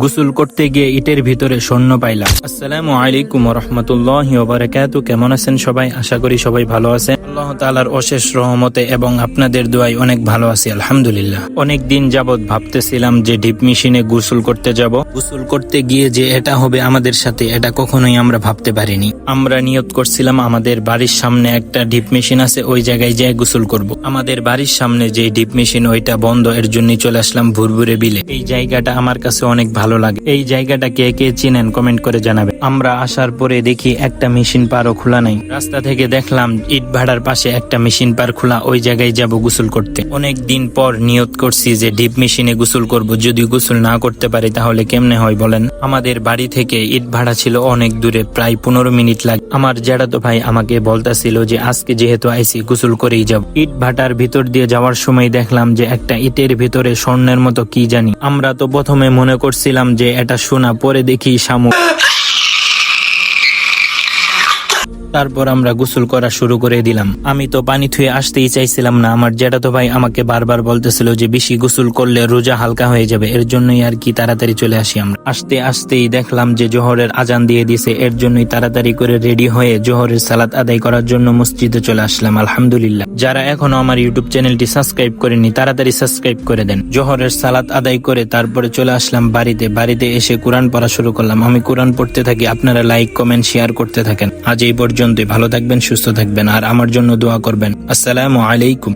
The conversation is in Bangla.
গোসল করতে গিয়ে ইটের ভিতরে স্বর্ণ পাইলাম। আসসালামু আলাইকুম ওয়া রাহমাতুল্লাহি ওয়া বারাকাতুহু। কেমন আছেন সবাই? আশা করি সবাই ভালো আছেন। আল্লাহ তাআলার অশেষ রহমতে এবং আপনাদের দোয়ায় অনেক ভালো আছি আলহামদুলিল্লাহ। অনেক দিন যাবত ভাবতেছিলাম যে ডিপ মেশিনে গোসল করতে যাব। গোসল করতে গিয়ে যে এটা হবে আমাদের সাথে, এটা কখনোই আমরা ভাবতে পারিনি। আমরা নিয়ত করছিলাম আমাদের বাড়ির সামনে একটা ডিপ মেশিন আছে, ওই জায়গায় যেয়ে গোসল করব। আমাদের বাড়ির সামনে যে ডিপ মেশিন ওইটা বন্ধ, এর জন্য চলে আসলাম ভুরভুরে বিলে। এই জায়গাটা আমার কাছে অনেক ভালো লাগে। এই জায়গাটা কে কে চিনেন কমেন্ট করে জানাবে। আমরা আসার পরে দেখি একটা মেশিন পারও খোলা নাই। রাস্তা থেকে দেখলাম ইট ভাড়ার পাশে একটা মেশিন পার খোলা, ওই জায়গায় যাব গোসল করতে। অনেক দিন পর নিয়ত করছি যে ডিপ মেশিনে গোসল করব। যদি গোসল না করতে পারি তাহলে কেমনে হয় বলেন? আমাদের বাড়ি থেকে ইট ভাড়া ছিল অনেক দূরে, প্রায় 15 মিনিট লাগে। আমার জ্যাঠাতো ভাই আমাকে বলতেছিল যে আজকে যেহেতু আইসি গোসল করেই যাব। ইট ভাটার ভিতর দিয়ে যাওয়ার সময় দেখলাম যে একটা ইটের ভিতরে স্বর্ণের মতো কি জানি। আমরা তো প্রথমে মনে করছিলাম যে এটা সোনা, পরে দেখি শামুক। তারপর আমরা গোসল করা শুরু করে দিলাম। আমি তো পানি থুয়ে আসতেই চাইছিলাম না। আমার জ্যাঠাতো ভাই আমাকে বারবার বলতেছিল যে বেশি গোসল করলে রোজা হালকা হয়ে যাবে, এর জন্যই আর কি তাড়াতাড়ি চলে আসি আমরা। আসতেই দেখলাম যে জোহরের আজান দিয়ে দিছে, এর জন্যই তাড়াতাড়ি করে রেডি হয়ে জোহরের সালাত আদায় করার জন্য মসজিদে চলে আসলাম আলহামদুলিল্লাহ। যারা এখনো আমার ইউটিউব চ্যানেলটি সাবস্ক্রাইব করেনি তাড়াতাড়ি সাবস্ক্রাইব করে দেন। জোহরের সালাত আদায় করে তারপরে চলে আসলাম বাড়িতে এসে কোরআন পড়া শুরু করলাম। আমি কোরআন পড়তে থাকি, আপনারা লাইক কমেন্ট শেয়ার করতে থাকেন। আজ এই পর্যন্ত। ভালো থাকবেন, সুস্থ থাকবেন আর আমার জন্য দোয়া করবেন। আসসালামু আলাইকুম।